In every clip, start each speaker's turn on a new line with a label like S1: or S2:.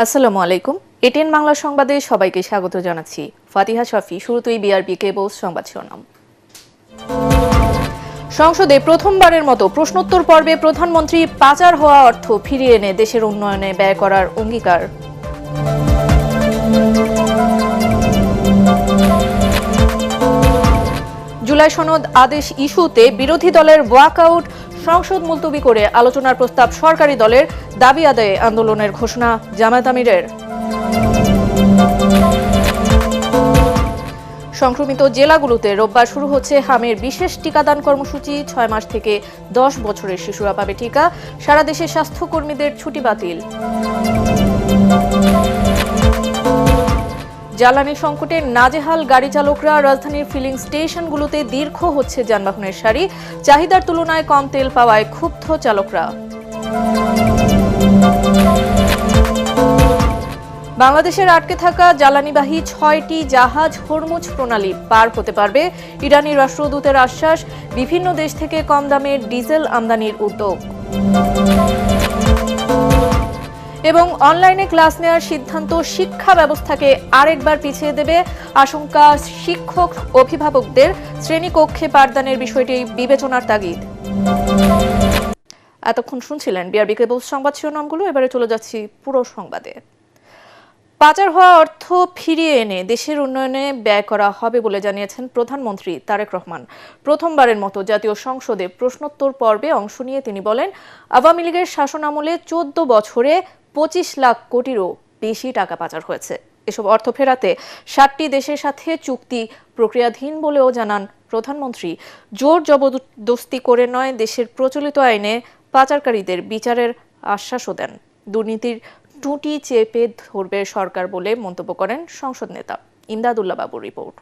S1: আসসালামু আলাইকুম। এটিএন বাংলা সংবাদে সবাইকে স্বাগত জানাচ্ছি। ফাতিহা শাফি। শুরুতেই বিআরবি কেবলস সংবাদ শিরোনাম। সংসদে প্রথমবারের মতো প্রশ্নোত্তর পর্বে প্রধানমন্ত্রী পাচার হওয়া অর্থ ফিরিয়ে এনে দেশের উন্নয়নে ব্যয় করার অঙ্গীকার। জুলাই সনদ আদেশ ইস্যুতে বিরোধী দলের ওয়াকআউট, সংসদ মুলতবি করে আলোচনার প্রস্তাব সরকারি দলের, দাবি আদায়ে আন্দোলনের ঘোষণা জামায়াত আমিরের। সংক্রমিত জেলাগুলোতে রোববার শুরু হচ্ছে হামের বিশেষ টিকাদান কর্মসূচি। 6 মাস থেকে 10 বছরের শিশুরা পাবে টিকা। সারা দেশে স্বাস্থ্যকর্মীদের ছুটি বাতিল। জ্বালানি সংকটে নাজেহাল গাড়ি চালকরা। রাজধানীর ফিলিং স্টেশনগুলোতে দীর্ঘ হচ্ছে যানবাহনের সারি। চাহিদার তুলনায় কম তেল পাওয়ায় ক্ষুব্ধ চালকরা। বাংলাদেশের আটকে থাকা জ্বালানিবাহী 6টি জাহাজ হরমুজ প্রণালী পার হতে পারবে। ইরানি রাষ্ট্রদূতের আশ্বাস। বিভিন্ন দেশ থেকে কম দামে ডিজেল আমদানির উদ্যোগ। এবং অনলাইনে ক্লাস নেওয়ার সিদ্ধান্ত শিক্ষা ব্যবস্থাকে আরেকবার পিছিয়ে দেবে। আশঙ্কা শিক্ষক অভিভাবকদের। শ্রেণীকক্ষে পাঠদানের বিষয়টি বিবেচনার তাগিদ। এতক্ষণ শুনছিলেন বিআরবি কেবলস সংবাদ শিরোনামগুলো। এবারে চলে যাচ্ছি পুরো সংবাদে। পাচার হওয়া অর্থ ফিরিয়ে এনে দেশের উন্নয়নে ব্যয় করা হবে বলে জানিয়েছেন প্রধানমন্ত্রী তারেক রহমান। প্রথমবারের মতো জাতীয় সংসদে প্রশ্নোত্তর পর্বে অংশ নিয়ে তিনি বলেন, আওয়ামী লীগের শাসনামলে 14 বছরে 25 লাখ কোটিরও বেশি টাকা পাচার হয়েছে। এসব অর্থ ফেরাতে 7টি দেশের সাথে চুক্তি প্রক্রিয়াধীন বলেও জানান প্রধানমন্ত্রী। জোর জবরদস্তি করে নয়, দেশের প্রচলিত আইনে পাচারকারীদের বিচারের আশ্বাসও দেন। দুর্নীতির টুটি চেপে ধরবে সরকার বলে মন্তব্য করেন সংসদ নেতা। ইমদাদুল্লাহ বাবুর রিপোর্ট।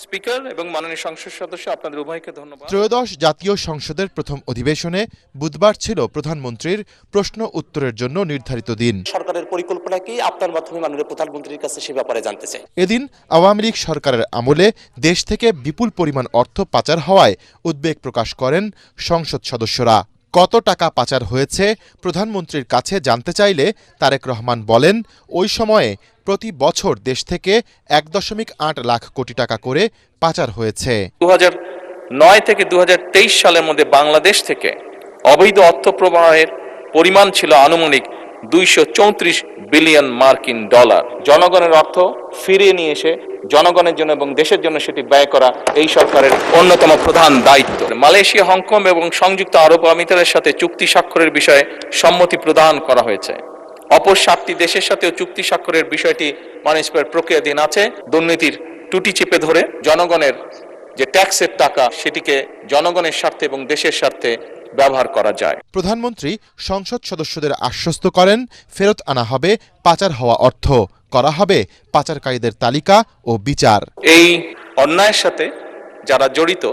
S2: স্পিকার এবং মাননীয় সংসদ সদস্য, আপনাদের উভয়কে ধন্যবাদ।
S3: ত্রয়োদশ জাতীয় সংসদের প্রথম অধিবেশনে বুধবার ছিল প্রধানমন্ত্রীর প্রশ্ন উত্তরের জন্য নির্ধারিত দিন।
S4: সরকারের পরিকল্পনা কি, আপনার মাধ্যমে মাননীয় প্রধানমন্ত্রীর কাছে সে ব্যাপারে জানতে চাই।
S3: এদিন আওয়ামী লীগ সরকারের আমলে দেশ থেকে বিপুল পরিমাণ অর্থ পাচার হওয়ায় উদ্বেগ প্রকাশ করেন সংসদ সদস্যরা। কত টাকা পাচার হয়েছে প্রধানমন্ত্রীর কাছে জানতে চাইলে তারেক রহমান বলেন, ওই সময়ে প্রতি বছর দেশ থেকে 1.8 লাখ কোটি টাকা করে পাচার হয়েছে।
S2: 2009 থেকে 2023 সালের মধ্যে বাংলাদেশ থেকে অবৈধ অর্থ প্রবাহের পরিমাণ ছিল আনুমানিক 234 বিলিয়ন মার্কিন ডলার। জনগণের অর্থ ফিরিয়ে নিয়ে এসে জনগণের জন্য এবং দেশের জন্য সেটি ব্যয় করা এই সরকারের অন্যতম প্রধান দায়িত্ব। মালয়েশিয়া, হংকং এবং সংযুক্ত আরব আমিরাতের সাথে চুক্তি স্বাক্ষরের বিষয়ে সম্মতি প্রদান করা হয়েছে। অপর 7টি দেশের সাথেও চুক্তি স্বাক্ষরের বিষয়টি প্রক্রিয়াধীন আছে। দুর্নীতির টুটি চেপে ধরে জনগণের যে ট্যাক্সের টাকা, সেটিকে জনগণের স্বার্থে এবং দেশের স্বার্থে ব্যবহার করা যায়।
S3: প্রধানমন্ত্রী সংসদ সদস্যদের আশ্বস্ত করেন, ফেরত আনা হবে পাচার হওয়া অর্থ, করা হবে পাচারকারীদের তালিকা ও বিচার।
S2: এই অন্যায়ের সাথে যারা জড়িত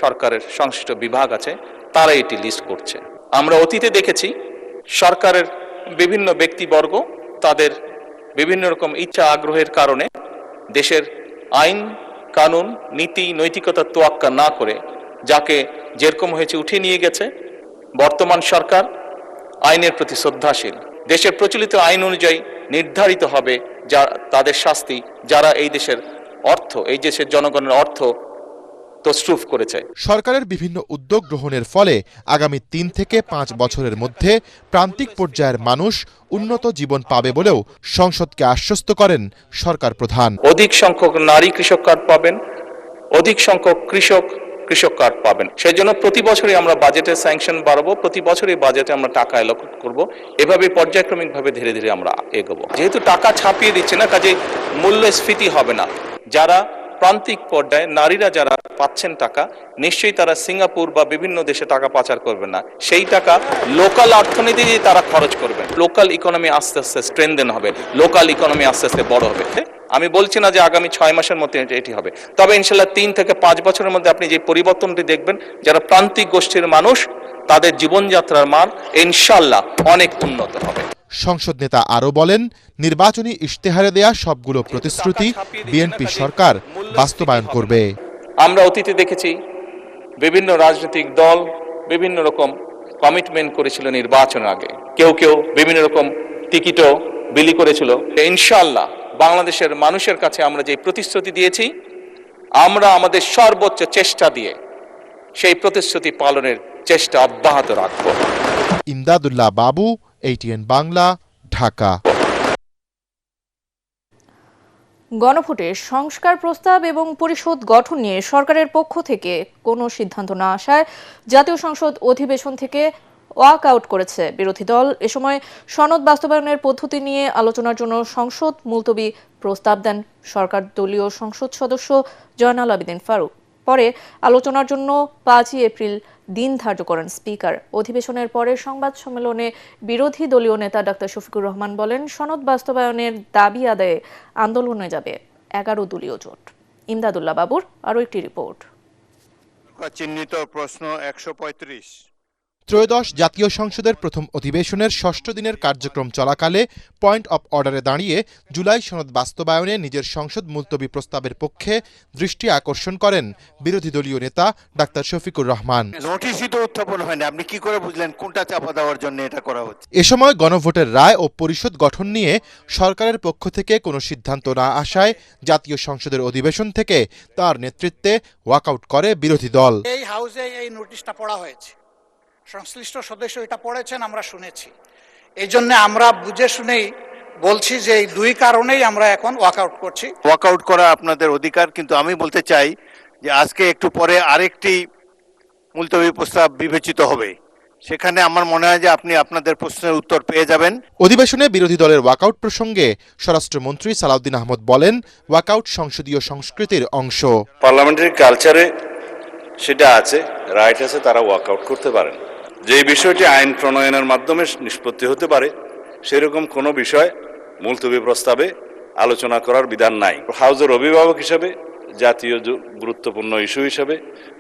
S2: সরকারের সংশ্লিষ্ট বিভাগ আছে, তারা এটি লিস্ট করছে। আমরা অতীতে দেখেছি সরকারের বিভিন্ন ব্যক্তিবর্গ তাদের বিভিন্ন রকম ইচ্ছা আগ্রহের কারণে দেশের আইন কানুন নীতি নৈতিকতার তোয়াক্কা না করে যাকে যেরকম হয়েছে উঠিয়ে নিয়ে গেছে। বর্তমান সরকার আইনের প্রতি শ্রদ্ধাশীল। দেশের প্রচলিত আইন অনুযায়ী নির্ধারিত হবে যা তাদের শাস্তি, যারা এই দেশের অর্থ, এই দেশের জনগণের অর্থ তছরুফ করেছে।
S3: সরকারের বিভিন্ন উদ্যোগ গ্রহণের ফলে আগামী 3 থেকে 5 বছরের মধ্যে প্রান্তিক পর্যায়ের মানুষ উন্নত জীবন পাবে বলেও সংসদকে আশ্বস্ত করেন সরকার প্রধান।
S2: অধিক সংখ্যক নারী কৃষক কার্ড পাবেন, অধিক সংখ্যক কৃষক কার্ড পাবেন। সেই জন্য প্রতি বছরই আমরা বাজেটের স্যাংশন বাড়াবো, প্রতি বছরই বাজেটে আমরা টাকা অ্যালোকেট করব। এভাবে পর্যায়ক্রমিকভাবে ধীরে ধীরে আমরা এগোবো। যেহেতু টাকা ছাপিয়ে দিচ্ছে না, কাজে মূল্যস্ফীতি হবে না। যারা প্রান্তিক পর্যায়ে নারীরা যারা পাচ্ছেন টাকা, নিশ্চয়ই তারা সিঙ্গাপুর বা বিভিন্ন দেশে টাকা পাচার করবেন না। সেই টাকা লোকাল অর্থনীতি দিয়ে তারা খরচ করবেন। লোকাল ইকোনমি আস্তে আস্তে স্ট্রেনদেন হবে, লোকাল ইকোনমি আস্তে আস্তে বড় হবে। আমি বলছি না যে আগামী 6 মাসের মধ্যে এটি হবে, তবে ইনশাল্লাহ 3 থেকে 5 বছরের মধ্যে আপনি যে পরিবর্তনটি দেখবেন, যারা প্রান্তিক গোষ্ঠীর মানুষ তাদের জীবনযাত্রার মান ইনশাল্লাহ অনেক উন্নত হবে।
S3: সংসদ নেতা আরও বলেন, নির্বাচনী ইশতেহারে দেয়া সবগুলো প্রতিশ্রুতি বিএনপি সরকার বাস্তবায়ন করবে।
S2: আমরা অতীতে দেখেছি বিভিন্ন রাজনৈতিক দল বিভিন্ন রকম কমিটমেন্ট করেছিল নির্বাচনের আগে। কেউ বিভিন্ন রকম টিকিটও বিলি করেছিল। ইনশাআল্লাহ বাংলাদেশের মানুষের কাছে আমরা যে প্রতিশ্রুতি দিয়েছি, আমরা আমাদের সর্বোচ্চ চেষ্টা দিয়ে সেই প্রতিশ্রুতি পালনের চেষ্টা অব্যাহত রাখব।
S3: ইমদাদুল্লাহ বাবু, ATN বাংলা, ঢাকা।
S1: গণভোটে সংস্কার প্রস্তাব এবং পরিষদ গঠন নিয়ে সরকারের পক্ষ থেকে কোনো সিদ্ধান্ত না আসায় জাতীয় সংসদ অধিবেশন থেকে ওয়াক আউট করেছে বিরোধী দল। এ সময় সনদ বাস্তবায়নের পদ্ধতি নিয়ে আলোচনার জন্য সংসদ মুলতবি প্রস্তাব দেন সরকার দলীয় সংসদ সদস্য জয়নাল আবেদিন ফারুক। পরে আলোচনার জন্য 5ই এপ্রিল দিন ধার্য করেন স্পিকার। অধিবেশনের পরে সংবাদ সম্মেলনে বিরোধী দলীয় নেতা ডাক্তার শফিকুর রহমান বলেন, সনদ বাস্তবায়নের দাবি আদায়ে আন্দোলনে যাবে 11 দলীয় জোট। ইমদাদুল্লাহ বাবুর আরও একটি রিপোর্ট।
S5: চিহ্নিত প্রশ্ন 135।
S3: ত্রয়োদশ জাতীয় সংসদের প্রথম অধিবেশনের 6ষ্ঠ দিনের কার্যক্রম চলাকালে পয়েন্ট অব অর্ডারে দাঁড়িয়ে জুলাই সনদ বাস্তবায়নে নিজের সংসদ মুলতবি প্রস্তাবের পক্ষে দৃষ্টি আকর্ষণ করেন বিরোধী দলীয় নেতা ডাক্তার শফিকুর রহমান।
S5: নোটিশই তো উত্থাপন হয়নি, আপনি কি করে বুঝলেন কোনটা চাপা দেওয়ার জন্য এটা করা হচ্ছে?
S3: এ সময় গণভোটের রায় ও পরিষদ গঠন নিয়ে সরকারের পক্ষ থেকে কোনো সিদ্ধান্ত না আসায় জাতীয় সংসদের অধিবেশন থেকে তার নেতৃত্বে ওয়াকআউট করে বিরোধী দল।
S6: এই হাউসে এই নোটিশটা পড়া হয়েছে, সংশ্লিষ্ট সদস্য এটা পড়েছেন, আমরা শুনেছি। এই জন্য আমরা বুঝে শুনেই বলছি যে এই দুই কারণেই আমরা এখন ওয়াকআউট করছি।
S5: ওয়াকআউট করা আপনাদের অধিকার, কিন্তু আমি বলতে চাই যে আজকে একটু পরে আরেকটি মুলতবি প্রস্তাব বিবেচিত হবে, সেখানে আমার মনে হয় যে আপনি আপনাদের প্রশ্নের উত্তর পেয়ে যাবেন।
S3: অধিবেশনে বিরোধী দলের ওয়াকআউট প্রসঙ্গে স্বরাষ্ট্রমন্ত্রী সালাউদ্দিন আহমদ বলেন, ওয়াকআউট সংসদীয় সংস্কৃতির অংশ।
S7: পার্লামেন্টারি কালচারে সেটা আছে, রাইট আছে, তারা ওয়াকআউট করতে পারেন। যে বিষয়টি আইন প্রণয়নের মাধ্যমে নিষ্পত্তি হতে পারে সেরকম কোনো বিষয় মুলতবি প্রস্তাবে আলোচনা করার বিধান নাই। হাউজের অভিভাবক হিসেবে জাতীয় গুরুত্বপূর্ণ ইস্যু হিসেবে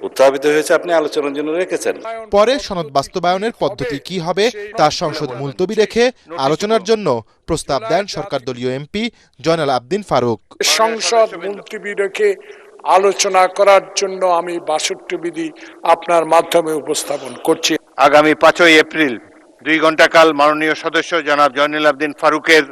S7: উত্থাপিত হয়েছে, আপনি আলোচনার জন্য রেখেছেন।
S3: পরে সনদ বাস্তবায়নের পদ্ধতি কি হবে তা সংসদ মুলতবি রেখে আলোচনার জন্য প্রস্তাব দেন সরকার দলীয় এমপি জয়নাল আবেদিন ফারুক।
S8: সংসদ মুলতবি রেখে আলোচনা করার জন্য আমি 62 বিধি আপনার মাধ্যমে উপস্থাপন করছি।
S5: আগামী 5ই এপ্রিল 2 ঘণ্টা কাল মাননীয় সদস্য জনাব জয়নাল আবেদিন ফারুকের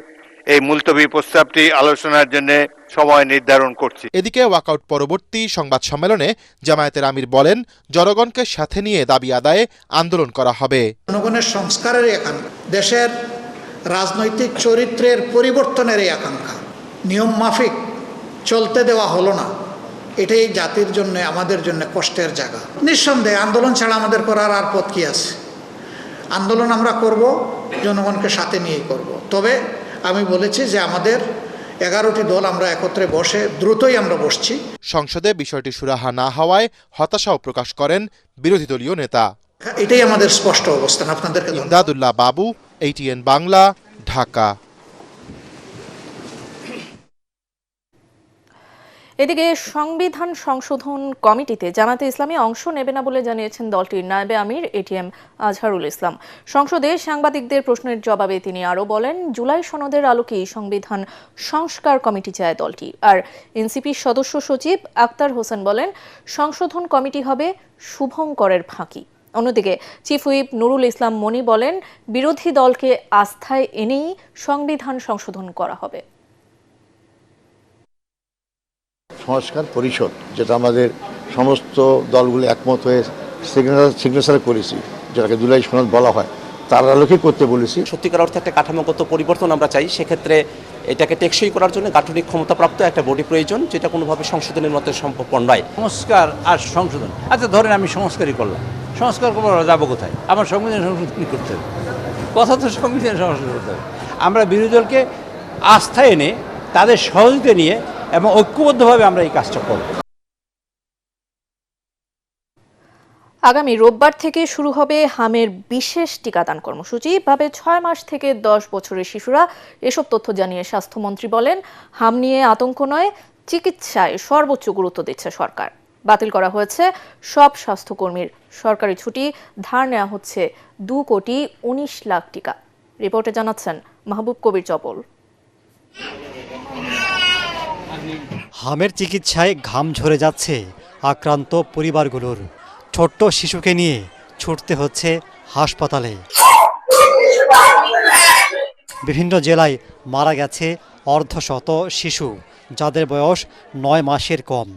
S5: এই মুলতবি প্রস্তাবটি আলোচনার জন্য সময় নির্ধারণ করছি।
S3: এদিকে ওয়াকআউট পরবর্তী সংবাদ সম্মেলনে জামায়াতের আমির বলেন, জনগণকে সাথে নিয়ে দাবি আদায়ে আন্দোলন করা হবে।
S9: জনগণের সংস্কারের আকাঙ্ক্ষা, দেশের রাজনৈতিক চরিত্রের পরিবর্তনের এই আকাঙ্ক্ষা নিয়ম মাফিক চলতে দেওয়া হলো না। এটাই জাতির জন্য, আমাদের জন্য কষ্টের জায়গা। নিঃসন্দেহে আন্দোলন ছাড়া আমাদের করার আর পথ কি আছে? আন্দোলন আমরা করব, জনগণকে সাথে নিয়েই করব। তবে আমি বলেছি যে আমাদের 11টি দল আমরা একত্রে বসে দ্রুতই আমরা বসছি।
S3: সংসদে বিষয়টি সুরাহা না হওয়ায় হতাশাও প্রকাশ করেন বিরোধী দলীয় নেতা।
S9: এটাই আমাদের স্পষ্ট অবস্থান। আপনাদেরকে
S3: ইমদাদুল্লাহ বাবু, ATN বাংলা, ঢাকা।
S1: এদিকে সংবিধান সংশোধন কমিটিতে জামায়াতে ইসলামী অংশ নেবে না বলে জানিয়েছেন দলটির নায়েবে আমির ATM আজহারুল ইসলাম। সংসদে সাংবাদিকদের প্রশ্নের জবাবে তিনি আরও বলেন, জুলাই সনদের আলোকেই সংবিধান সংস্কার কমিটি চায় দলটি। আর এনসিপির সদস্য সচিব আক্তার হোসেন বলেন, সংশোধন কমিটি হবে শুভঙ্করের ফাঁকি। অন্যদিকে চিফ হুইপ নুরুল ইসলাম মনি বলেন, বিরোধী দলকে আস্থায় এনেই সংবিধান সংশোধন করা হবে।
S10: সংস্কার পরিষদ, যেটা আমাদের সমস্ত দলগুলো একমত হয়ে সিগনেচার করেছি, যেটাকে জুলাই সনদ বলা হয়, তার আলোকে করতে বলেছি।
S4: সত্যিকার অর্থে একটা কাঠামোগত পরিবর্তন আমরা চাই। সেক্ষেত্রে এটাকে টেকসই করার জন্য গাঠনিক ক্ষমতাপ্রাপ্ত একটা বডি প্রয়োজন, যেটা কোনোভাবে সংশোধনের মতো সম্ভবপর নয়।
S11: সংস্কার আর সংশোধন, আচ্ছা ধরেন আমি সংস্কারই করলাম, সংস্কার করবো যাবো কোথায়? আমার সংবিধান সংশোধন করতে হবে, কথা তো সংবিধান সংশোধন করতে হবে। আমরা বিরোধী দলকে আস্থায় এনে তাদের সহযোগিতা নিয়ে এবং ঐক্যবদ্ধভাবে আমরা এই কাজটা করব।
S1: আগামী রোববার থেকে শুরু হবে হামের বিশেষ টিকাদান কর্মসূচি। ভাবে 6 মাস থেকে 10 বছরের শিশুরা। এসব তথ্য জানিয়ে স্বাস্থ্যমন্ত্রী বলেন, হাম নিয়ে আতঙ্ক নয়, চিকিৎসায় সর্বোচ্চ গুরুত্ব দিচ্ছে সরকার। বাতিল করা হয়েছে সব স্বাস্থ্যকর্মীর সরকারি ছুটি, ধার নেওয়া হচ্ছে 2,19 লাখ টিকা। রিপোর্টে জানাচ্ছেন মাহবুব কবির চপল।
S12: হামের চিকিৎসায় ঘাম ঝরে যাচ্ছে আক্রান্ত পরিবারগুলোর। ছোট্ট শিশুকে নিয়ে ছুটতে হচ্ছে হাসপাতালে। বিভিন্ন জেলায় মারা গেছে অর্ধশত শিশু, যাদের বয়স 9 মাসের কম।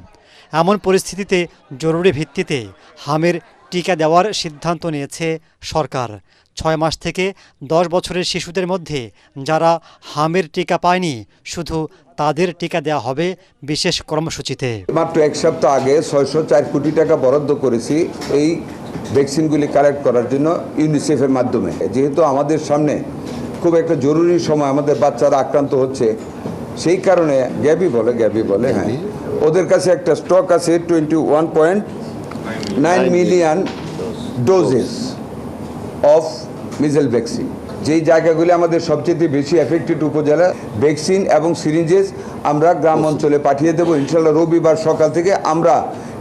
S12: এমন পরিস্থিতিতে জরুরি ভিত্তিতে হামের টিকা দেওয়ার সিদ্ধান্ত নিয়েছে সরকার। 6 মাস থেকে 10 বছরের শিশুদের মধ্যে যারা হামের টিকা পায়নি, শুধু তাদের টিকা দেওয়া হবে বিশেষ কর্মসূচিতে।
S13: মাত্র এক সপ্তাহ আগে 604 কোটি টাকা বরাদ্দ করেছি এই ভ্যাকসিনগুলি কালেক্ট করার জন্য ইউনিসেফের মাধ্যমে। যেহেতু আমাদের সামনে খুব একটা জরুরি সময়, আমাদের বাচ্চারা আক্রান্ত হচ্ছে, সেই কারণে গ্যাবি বলে হ্যাঁ, ওদের কাছে একটা স্টক আছে 21.9 মিলিয়ন ডোজেস অফ মিজেল ভ্যাকসিন। যেই জায়গাগুলি আমাদের সবচেয়ে বেশি এফেক্টেড উপজেলা, ভ্যাকসিন এবং সিরিঞ্জেস আমরা গ্রাম অঞ্চলে পাঠিয়ে দেবো ইনশাল্লাহ। রবিবার সকাল থেকে আমরা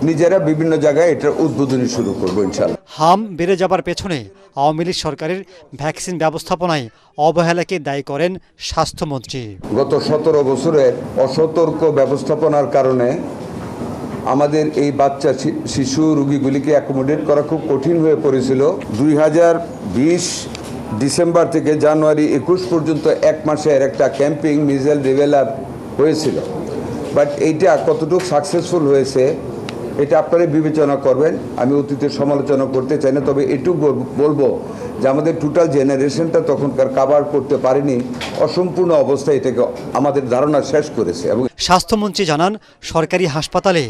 S13: নিজেরা বিভিন্ন জায়গায় এটার উদ্বোধনী শুরু করবো ইনশাল্লাহ।
S12: হাম বেড়ে যাবার পেছনে আওয়ামী লীগ সরকারের ভ্যাকসিন ব্যবস্থাপনায় অবহেলাকে দায়ী করেন স্বাস্থ্যমন্ত্রী।
S13: গত 17 বছরের অসতর্ক ব্যবস্থাপনার কারণে আমাদের এই বাচ্চা শিশু রোগীগুলিকে অ্যাকোমোডেট করা খুব কঠিন হয়ে পড়েছিল। 2020 ডিসেম্বর থেকে জানুয়ারি 21 পর্যন্ত 1 মাসের একটা ক্যাম্পিং মিজেল রিভেলার হয়েছিল, বাট এইটা কতটুকু সাকসেসফুল হয়েছে এটা আপনারা বিবেচনা করবেন। আমি অতীতে সমালোচনা করতে চাই না, তবে এটুকু বলবো যে আমাদের টোটাল জেনারেশনটা তখনকার কাভার করতে পারেনি, অসম্পূর্ণ অবস্থায় এটাকে আমাদের ধারণা শেষ করেছে। এবং
S12: স্বাস্থ্যমন্ত্রী জানান, সরকারি হাসপাতালে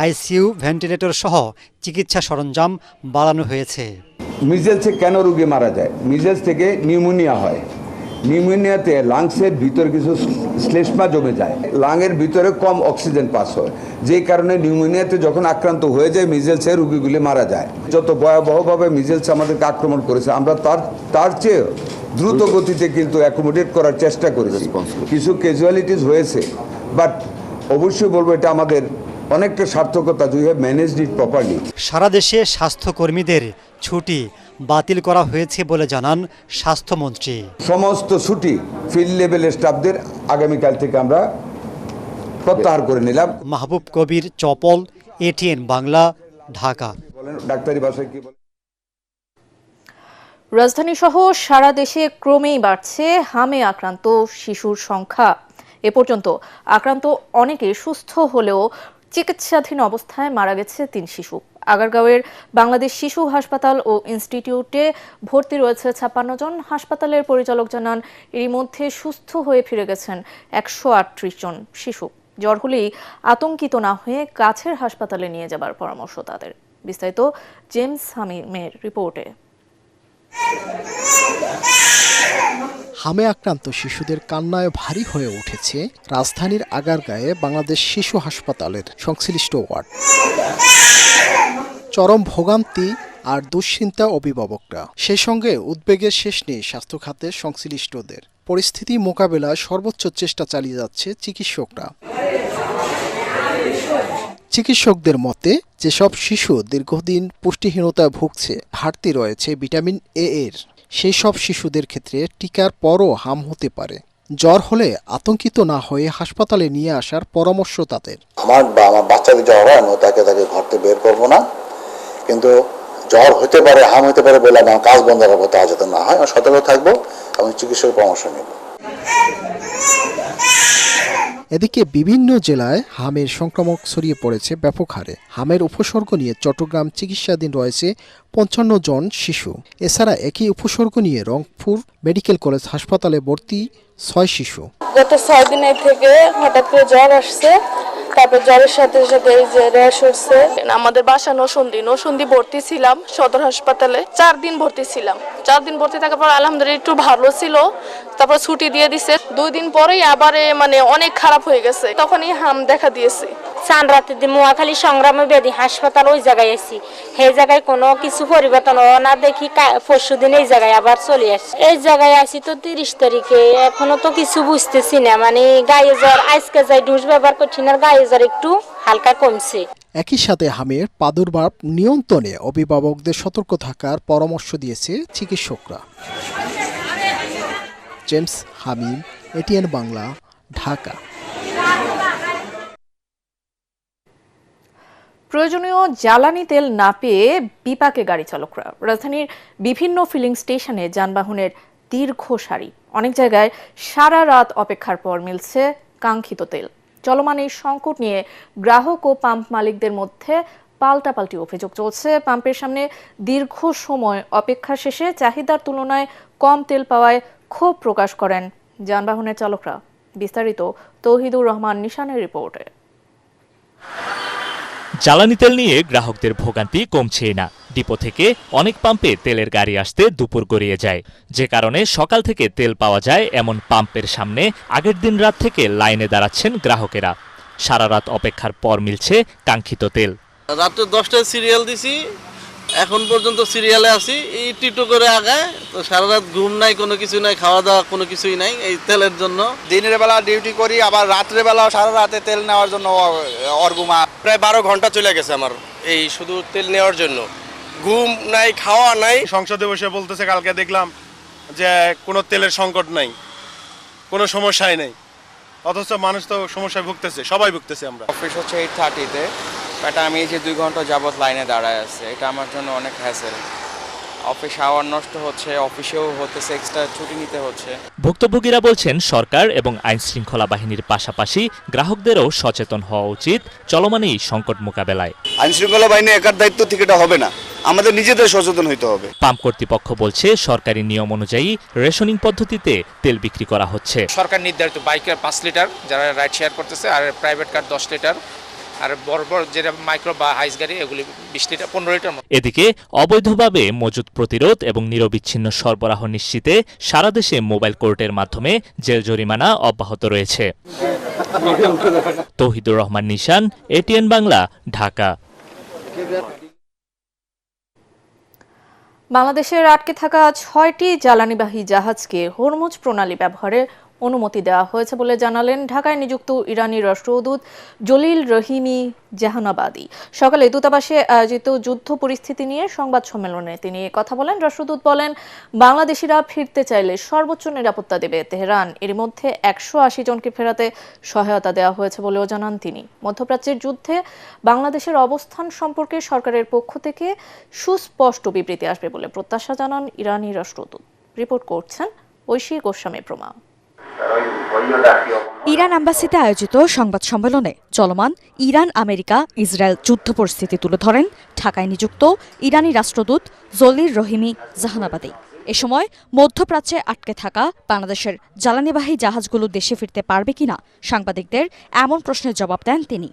S12: আইসিইউ, ভেন্টিলেটর সহ চিকিৎসা সরঞ্জাম বাড়ানো হয়েছে।
S13: মিজেলসে কেন রোগী মারা যায়? মিজেলস থেকে নিউমোনিয়া হয়। নিউমোনিয়াতে লাংসের ভিতরে কিছু শ্লেষ্মা জমে যায়, লাংয়ের ভিতরে কম অক্সিজেন পাস হয়, যেই কারণে নিউমোনিয়াতে যখন আক্রান্ত হয়ে যায় মিজেলসে রোগীগুলি মারা যায়। যত ভয়াবহভাবে মিজেলস আমাদেরকে আক্রমণ করেছে, আমরা তার চেয়ে দ্রুত গতিতে কিন্তু অ্যাকোমোডেট করার চেষ্টা করেছি। কিছু ক্যাজুয়ালিটিস হয়েছে, বাট অবশ্যই বলবো এটা আমাদের অনেকটা সার্থকতা, we have managed it properly.
S12: সারা দেশে স্বাস্থ্যকর্মীদের ছুটি বাতিল করা হয়েছে বলে জানান স্বাস্থ্যমন্ত্রী।
S13: সমস্ত ছুটি ফিল্ড লেভেলের স্টাফদের আগামীকাল থেকে আমরা প্রত্যাহার করে নিলাম।
S12: মাহবুব কবির, চপল, এটিএন বাংলা, ঢাকা।
S13: ডাক্তারি ভাষায় কি বলেন?
S1: রাজধানী সহ সারা দেশে ক্রমেই বাড়ছে হামে আক্রান্ত শিশুর সংখ্যা। এ পর্যন্ত আক্রান্ত অনেকে সুস্থ হলেও চিকিৎসাধীন অবস্থায় মারা গেছে 3 শিশু। আগারগাঁওয়ের বাংলাদেশ শিশু হাসপাতাল ও ইনস্টিটিউটে ভর্তি রয়েছে 56 জন। হাসপাতালের পরিচালক জানান, এরই মধ্যে সুস্থ হয়ে ফিরে গেছেন 138 জন শিশু। জ্বর হলেই আতঙ্কিত না হয়ে কাছের হাসপাতালে নিয়ে যাবার পরামর্শ তাদের। বিস্তারিত জেমস হামিমের রিপোর্টে।
S14: হামে আক্রান্ত শিশুদের কান্নায় ভারী হয়ে উঠেছে রাজধানীর আগারগাঁয়ে বাংলাদেশ শিশু হাসপাতালের সংশ্লিষ্ট ওয়ার্ড। চরম ভোগান্তি আর দুশ্চিন্তা অভিভাবকরা, সেই সঙ্গে উদ্বেগের শেষ নেই স্বাস্থ্য খাতের সংশ্লিষ্টদের। পরিস্থিতি মোকাবেলায় সর্বোচ্চ চেষ্টা চালিয়ে যাচ্ছে চিকিৎসকরা। চিকিৎসকদের মতে, যেসব শিশু দীর্ঘদিন পুষ্টিহীনতায় ভুগছে, ঘাটতি রয়েছে ভিটামিন এ এর, সেই সব শিশুদের ক্ষেত্রে টিকার পরও হাম হতে পারে। জ্বর হলে আতঙ্কিত না হয়ে হাসপাতালে নিয়ে আসার পরামর্শ তাদের।
S10: আমার বাচ্চাদের জ্বর হয় না, তাকে ঘর থেকে বের করবো না, কিন্তু জ্বর হতে পারে, হাম হতে পারে বলে আমার কাজ বন্ধ রাখবো, তা যাতে না হয় আমি সতর্ক থাকবো এবং চিকিৎসকের পরামর্শ নেব।
S14: এদিকে বিভিন্ন জেলায় হামের সংক্রমণ ছড়িয়ে পড়েছে ব্যাপক হারে। হামের উপসর্গ নিয়ে চট্টগ্রাম চিকিৎসাধীন রয়েছে 55 জন শিশু। এছাড়া একই উপসর্গ নিয়ে রংপুর মেডিকেল কলেজ হাসপাতালে ভর্তি 6 শিশু।
S15: গত 6 দিনের থেকে হঠাৎ করে জ্বর আসছে, তারপর জ্বরের সাথে সাথে এই যে র্যাশ হচ্ছে। আমাদের বাসা নরসিংদী ভর্তি ছিলাম সদর হাসপাতালে। 4 দিন ভর্তি ছিলাম। 4 দিন ভর্তি থাকার পর আলহামদুলিল্লাহ একটু ভালো ছিল, তারপর ছুটি দিয়ে দিছে। 2 দিন পরেই আবার অনেক খারাপ হয়ে গেছে, তখনই হাম দেখা দিয়েছে।
S16: চানরাতে মোয়াখালী সংগ্রামে বেদি হাসপাতাল ওই জায়গায় আছি, সেই জায়গায় কোনো কিছু পরিবর্তন না দেখি পরশু দিন এই জায়গায় আবার চলে আসছি। এই জায়গায় আছি তো 30 তারিখে, এখনো তো কিছু বুঝতেছি না, গায়ে জ্বর আজকে যাই ডোজ ব্যবহার করছি না, গায়ে জ্বর একটু হালকা কমছে।
S14: একই সাথে হামের প্রাদুর্ভাব নিয়ন্ত্রণে অভিভাবকদের সতর্ক থাকার পরামর্শ দিয়েছে চিকিৎসকরা। জেমস হামিম, এটিএন বাংলা, ঢাকা।
S1: প্রয়োজনীয় জ্বালানি তেল না পেয়ে বিপাকে গাড়ি চালকরা। রাজধানীর বিভিন্ন ফিলিং স্টেশনে যানবাহনের দীর্ঘ সারি। অনেক জায়গায় সারা রাত অপেক্ষার পর মিলছে কাঙ্ক্ষিত তেল। চলমান এই সংকট নিয়ে গ্রাহক ও পাম্প মালিকদের মধ্যে পাল্টাপাল্টি অভিযোগ চলছে। পাম্পের সামনে দীর্ঘ সময় অপেক্ষা শেষে চাহিদার তুলনায় কম তেল পাওয়ায় ক্ষোভ প্রকাশ করেন যানবাহনের চালকরা। বিস্তারিত তৌহিদুর রহমান নিশানের রিপোর্টে।
S17: জ্বালানি তেল নিয়ে গ্রাহকদের ভোগান্তি কমছেই না। ডিপো থেকে অনেক পাম্পে তেলের গাড়ি আসতে দুপুর গড়িয়ে যায়, যে কারণে সকাল থেকে তেল পাওয়া যায় এমন পাম্পের সামনে আগের দিন রাত থেকে লাইনে দাঁড়াচ্ছেন গ্রাহকেরা। সারা রাত অপেক্ষার পর মিলছে কাঙ্ক্ষিত তেল।
S18: রাত্রে 10টায় সিরিয়াল দিছি, এখন পর্যন্ত সিরিয়ালে আছি। এই টিটো করে আগায় তো সারা রাত ঘুম নাই, কোনো কিছু নাই, খাওয়া দাওয়া কোনো কিছুই নাই এই তেলের জন্য।
S19: দিনের বেলা ডিউটি করি, আবার রাত্রে বেলা সারা রাতে তেল নেওয়ার জন্য অর্গুমা। প্রায় 12 ঘন্টা চলে গেছে আমার এই শুধু তেল নেওয়ার জন্য। ঘুম নাই, খাওয়া নাই।
S20: সংসদে বসে বলতেছে, কালকে দেখলাম যে কোনো তেলের সংকট নাই, কোনো সমস্যাই নেই, অথচ মানুষ তো সমস্যায় ভুগতেছে, সবাই ভুগতেছে। আমরা
S19: অফিস হচ্ছে 8:30-তে, বাট আমি এই যে 2 ঘন্টা যাবত লাইনে দাঁড়ায় আছে, এটা আমার জন্য অনেক হ্যাসেল। অফিস আওয়ার নষ্ট হচ্ছে, অফিসেও হতেছে, এক্সট্রা ছুটি নিতে হচ্ছে।
S17: ভুক্তভোগীরা বলছেন সরকার এবং আইন শৃঙ্খলা বাহিনীর পাশাপাশি গ্রাহকদেরও সচেতন হওয়া উচিত চলমান এই সংকট মোকাবেলায়।
S19: আইন শৃঙ্খলা বাহিনী একার দায়িত্ব থেকে এটা হবে না, আমাদের নিজেদের সচেতন হইতে হবে।
S17: পাম্প কর্তৃপক্ষ বলছে সরকারি নিয়ম অনুযায়ী রেশনিং পদ্ধতিতে তেল বিক্রি করা হচ্ছে।
S21: সরকার নির্ধারিত বাইকের 5 লিটার যারা রাইড শেয়ার করতেছে, আর প্রাইভেট কার 10 লিটার, আর বড় বড় যেটা মাইক্রো বা হাইস গাড়ি এগুলি 20 লিটার 15 লিটার।
S17: এদিকে অবৈধভাবে মজুত প্রতিরোধ এবং নিরবিচ্ছিন্ন সরবরাহ নিশ্চিতে সারা দেশে মোবাইল কোর্টের মাধ্যমে জেল জরিমানা অব্যাহত রয়েছে। তৌহিদুর রহমান নিশান, এটিএন বাংলা, ঢাকা।
S1: বাংলাদেশের আটকে থাকা 6টি জ্বালানিবাহী জাহাজকে হরমুজ প্রণালী ব্যবহারে অনুমতি দেওয়া হয়েছে বলে জানালেন ঢাকায় নিযুক্ত ইরানি রাষ্ট্রদূত জলিল রহিমি জাহানাবাদী। সকালে দূতাবাসে আয়োজিত যুদ্ধ পরিস্থিতি নিয়ে সংবাদ সম্মেলনে তিনি কথা বলেন। রাষ্ট্রদূত বলেন, বাংলাদেশিরা ফিরতে চাইলে সর্বোচ্চ নিরাপত্তা দেবে তেহরান। এর মধ্যে 180 জনকে ফেরাতে সহায়তা দেওয়া হয়েছে বলেও জানান তিনি। মধ্যপ্রাচ্যের যুদ্ধে বাংলাদেশের অবস্থান সম্পর্কে সরকারের পক্ষ থেকে সুস্পষ্ট বিবৃতি আসবে বলে প্রত্যাশা জানান ইরানি রাষ্ট্রদূত। রিপোর্ট করছেন ঐশী গোস্বামী প্রমা।
S22: ইরান অ্যাম্বাসিতে আয়োজিত সংবাদ সম্মেলনে চলমান ইরান আমেরিকা ইসরায়েল যুদ্ধ পরিস্থিতি তুলে ধরেন ঢাকায় নিযুক্ত ইরানি রাষ্ট্রদূত জলিল রহিমি জাহানাবাদী। এ সময় মধ্যপ্রাচ্যে আটকে থাকা বাংলাদেশের জ্বালানিবাহী জাহাজগুলো দেশে ফিরতে পারবে কিনা সাংবাদিকদের এমন প্রশ্নের জবাব দেন তিনি।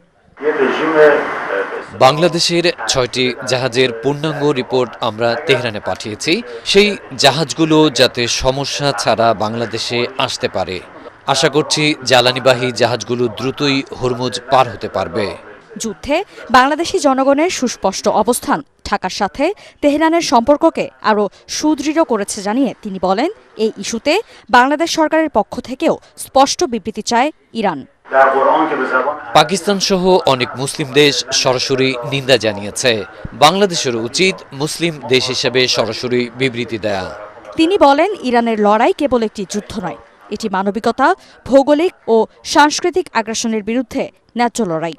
S23: বাংলাদেশের 6টি জাহাজের পূর্ণাঙ্গ রিপোর্ট আমরা তেহরানে পাঠিয়েছি। সেই জাহাজগুলো যাতে সমস্যা ছাড়া বাংলাদেশে আসতে পারে। আশা করছি জ্বালানিবাহী জাহাজগুলো দ্রুতই হরমুজ পার হতে পারবে।
S22: যুদ্ধে বাংলাদেশি জনগণের সুস্পষ্ট অবস্থান ঢাকার সাথে তেহরানের সম্পর্ককে আরও সুদৃঢ় করেছে জানিয়ে তিনি বলেন, এই ইস্যুতে বাংলাদেশ সরকারের পক্ষ থেকেও স্পষ্ট বিবৃতি চায় ইরান।
S23: পাকিস্তান সহ অনেক মুসলিম দেশ সরাসরি নিন্দা জানিয়েছে। বাংলাদেশের উচিত মুসলিম দেশ হিসেবে সরাসরি বিবৃতি দেয়া।
S22: তিনি বলেন, ইরানের লড়াই কেবল একটি যুদ্ধ নয়, এটি মানবিকতা, ভৌগোলিক ও সাংস্কৃতিক আগ্রাসনের বিরুদ্ধে ন্যায্য লড়াই।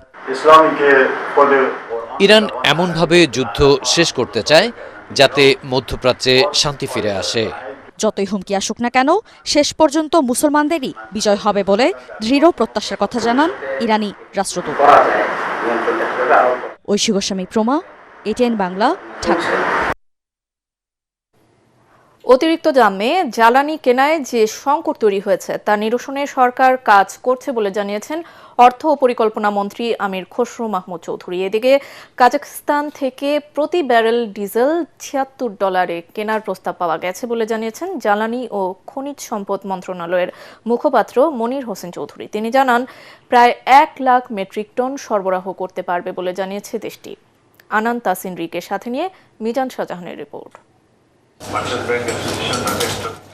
S23: ইরান এমনভাবে যুদ্ধ শেষ করতে চায় যাতে মধ্যপ্রাচ্যে শান্তি ফিরে আসে।
S22: যতই হুমকি আসুক না কেন, শেষ পর্যন্ত মুসলমানদেরই বিজয় হবে বলে দৃঢ় প্রত্যাশার কথা জানান ইরানি রাষ্ট্রদূত। ঐশী গোস্বামী প্রমা, এটিএন বাংলা, ঢাকা।
S1: অতিরিক্ত দামে জ্বালানি কেনায় যে সংকট তৈরি হয়েছে তা নিরসনে সরকার কাজ করছে বলে জানিয়েছেন অর্থ ও পরিকল্পনা মন্ত্রী আমির খসরু মাহমুদ চৌধুরী। এদিকে কাজাখস্তান থেকে প্রতি ব্যারেল ডিজেল $76 কেনার প্রস্তাব পাওয়া গেছে বলে জানিয়েছেন জ্বালানি ও খনিজ সম্পদ মন্ত্রণালয়ের মুখপাত্র মনির হোসেন চৌধুরী। তিনি জানান, প্রায় 1 লাখ মেট্রিক টন সরবরাহ করতে পারবে বলে জানিয়েছে দেশটি। আনান তাসিন রিকের সাথে নিয়ে মিজান শাহজাহানের রিপোর্ট।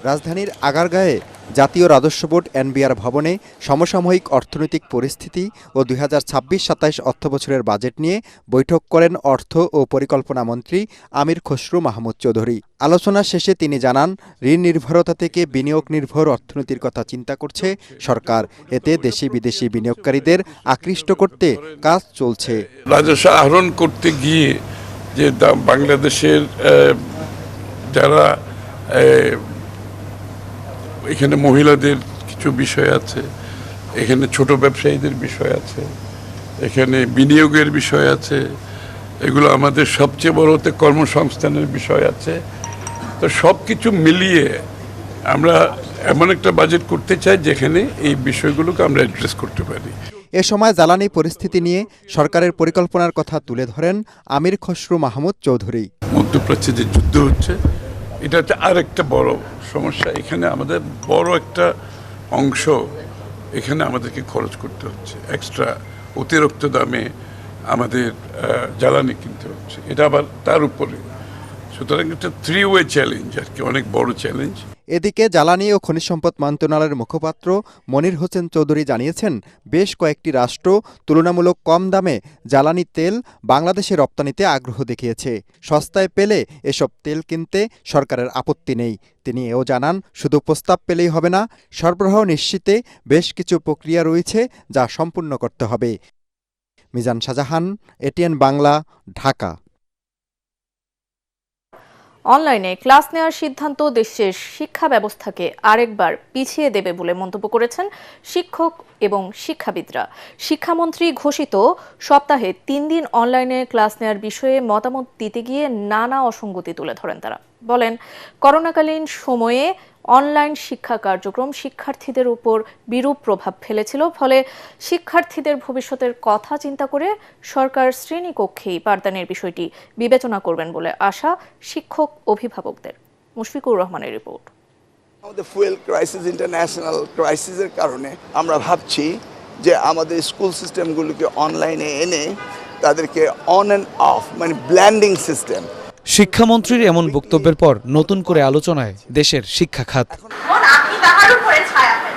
S24: রাজধানীর আগারগাঁয়ে জাতীয় রাজস্ব বোর্ড এনবিআর ভবনে সমসাময়িক অর্থনৈতিক পরিস্থিতি ও 2026-27 অর্থবছরের বাজেট নিয়ে বৈঠক করেন অর্থ ও পরিকল্পনা মন্ত্রী আমির খসরু মাহমুদ চৌধুরী। আলোচনা শেষে তিনি জানান, ঋণ নির্ভরতা থেকে বিনিয়োগ নির্ভর অর্থনীতির কথা চিন্তা করছে সরকার। এতে দেশি বিদেশি বিনিয়োগকারীদের আকৃষ্ট করতে কাজ চলছে।
S8: রাজস্ব আহরণ করতে গিয়ে যে বাংলাদেশের যারা
S2: এখানে মহিলাদের কিছু বিষয় আছে, এখানে ছোট ব্যবসায়ীদের বিষয় আছে, এখানে বিনিয়োগের বিষয় আছে, এগুলো আমাদের সবচেয়ে বড় হতে কর্মসংস্থানের বিষয় আছে। তো সব কিছু মিলিয়ে আমরা এমন একটা বাজেট করতে চাই যেখানে এই বিষয়গুলোকে আমরা অ্যাড্রেস করতে পারি।
S24: এ সময় জ্বালানি পরিস্থিতি নিয়ে সরকারের পরিকল্পনার কথা তুলে ধরেন আমির খসরু মাহমুদ চৌধুরী।
S2: মধ্যপ্রাচ্যে যে যুদ্ধ হচ্ছে, এটা হচ্ছে আরেকটা বড় সমস্যা। এখানে আমাদের বড় একটা অংশ এখানে আমাদেরকে খরচ করতে হচ্ছে, এক্সট্রা অতিরিক্ত দামে আমাদের জ্বালানি কিনতে হচ্ছে, এটা আবার তার উপরে। সুতরাং একটা 3-way চ্যালেঞ্জ আর কি, অনেক বড় চ্যালেঞ্জ।
S24: এদিকে জ্বালানি ও খনিজ সম্পদ মন্ত্রণালয়ের মুখপাত্র মনির হোসেন চৌধুরী জানিয়েছেন, বেশ কয়েকটি রাষ্ট্র তুলনামূলক কম দামে জ্বালানি তেল বাংলাদেশে রপ্তানিতে আগ্রহ দেখিয়েছে। সস্তায় পেলে এসব তেল কিনতে সরকারের আপত্তি নেই। তিনি এও জানান, শুধু প্রস্তাব পেলেই হবে না, সরবরাহ নিশ্চিতে বেশ কিছু প্রক্রিয়া রয়েছে যা সম্পূর্ণ করতে হবে। মিজান শাহজাহান, এটিএন বাংলা, ঢাকা।
S1: অনলাইনে ক্লাস নেওয়ার সিদ্ধান্ত দেশের শিক্ষা ব্যবস্থাকে আরেকবার পিছিয়ে দেবে বলে মন্তব্য করেছেন শিক্ষক এবং শিক্ষাবিদরা। শিক্ষামন্ত্রী ঘোষিত সপ্তাহে 3 দিন অনলাইনে ক্লাস নেওয়ার বিষয়ে মতামত দিতে গিয়ে নানা অসঙ্গতি তুলে ধরেন তারা। বলেন, করোনাকালীন সময়ে অনলাইন শিক্ষা কার্যক্রম শিক্ষার্থীদের উপর বিরূপ প্রভাব ফেলেছিল, ফলে শিক্ষার্থীদের ভবিষ্যতের কথা চিন্তা করে সরকার শ্রেণীকক্ষেই পাঠদানের বিষয়টি বিবেচনা করবেন বলে আশা শিক্ষক অভিভাবকদের। মুশফিকুর রহমানের রিপোর্ট।
S5: আমাদের ফুয়েল ক্রাইসিস, ইন্টারন্যাশনাল ক্রাইসিসের কারণে আমরা ভাবছি যে আমাদের স্কুল সিস্টেমগুলোকে অনলাইনে এনে তাদেরকে অন অ্যান্ড অফ, মানে ব্ল্যান্ডিং সিস্টেম।
S6: শিক্ষামন্ত্রীর এমন বক্তব্যের পর নতুন করে আলোচনায় দেশের শিক্ষা খাত।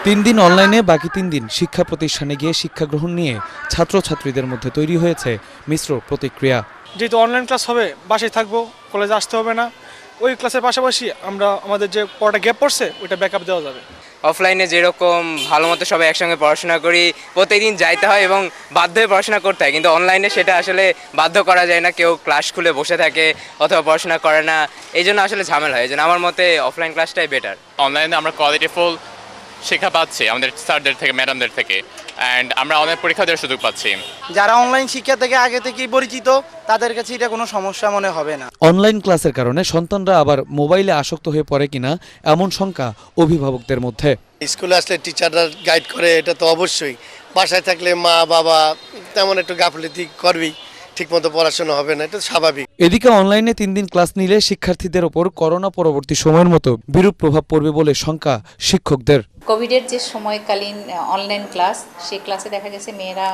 S6: 3 দিন অনলাইনে, বাকি 3 দিন শিক্ষা প্রতিষ্ঠানে গিয়ে শিক্ষা গ্রহণ নিয়ে ছাত্রছাত্রীদের মধ্যে তৈরি হয়েছে মিশ্র প্রতিক্রিয়া।
S7: যেহেতু অনলাইন ক্লাস হবে, বাসায় থাকবো, কলেজে আসতে হবে না, ওই ক্লাসের পাশাপাশি আমরা আমাদের যে পড়াটা গ্যাপ পড়ছে ওইটা ব্যাকআপ দেওয়া যাবে।
S25: অফলাইনে যেরকম ভালো মতো সবাই একসঙ্গে পড়াশোনা করি, প্রত্যেকদিন যাইতে হয় এবং বাধ্য হয়ে পড়াশোনা করতে হয়, কিন্তু অনলাইনে সেটা আসলে বাধ্য করা যায় না। কেউ ক্লাস খুলে বসে থাকে অথবা পড়াশোনা করে না, এই জন্য আসলে ঝামেলা হয়। এই জন্য আমার মতে অফলাইন ক্লাসটাই বেটার।
S26: অনলাইনে আমরা কোয়ালিটিফুল শিক্ষা পাচ্ছি আমাদের স্যারদের থেকে, ম্যাডামদের থেকে, অ্যান্ড আমরা অনেক পরীক্ষা দেওয়ার সুযোগ পাচ্ছি।
S27: যারা অনলাইন শিক্ষা থেকে আগে থেকেই পরিচিত, তাদের কাছে এটা কোনো সমস্যা মনে হবে না।
S6: অনলাইন ক্লাসের কারণে সন্তানরা আবার মোবাইলে আসক্ত হয়ে পড়ে কিনা এমন শঙ্কা অভিভাবকদের মধ্যে।
S28: স্কুলে আসলে টিচাররা গাইড করে, এটা তো অবশ্যই। বাসায় থাকলে মা বাবা তেমন একটু গাফিলতি করবেই, ঠিকমতো পড়াশোনা হবে না, এটা স্বাভাবিক।
S6: এদিকে অনলাইনে 3 দিন ক্লাস নিলে শিক্ষার্থীদের ওপর করোনা পরবর্তী সময়ের মতো বিরূপ প্রভাব পড়বে বলে শঙ্কা শিক্ষকদের।
S29: কোভিডের যে সময়কালীন অনলাইন ক্লাস, সেই ক্লাসে দেখা গেছে মেয়েরা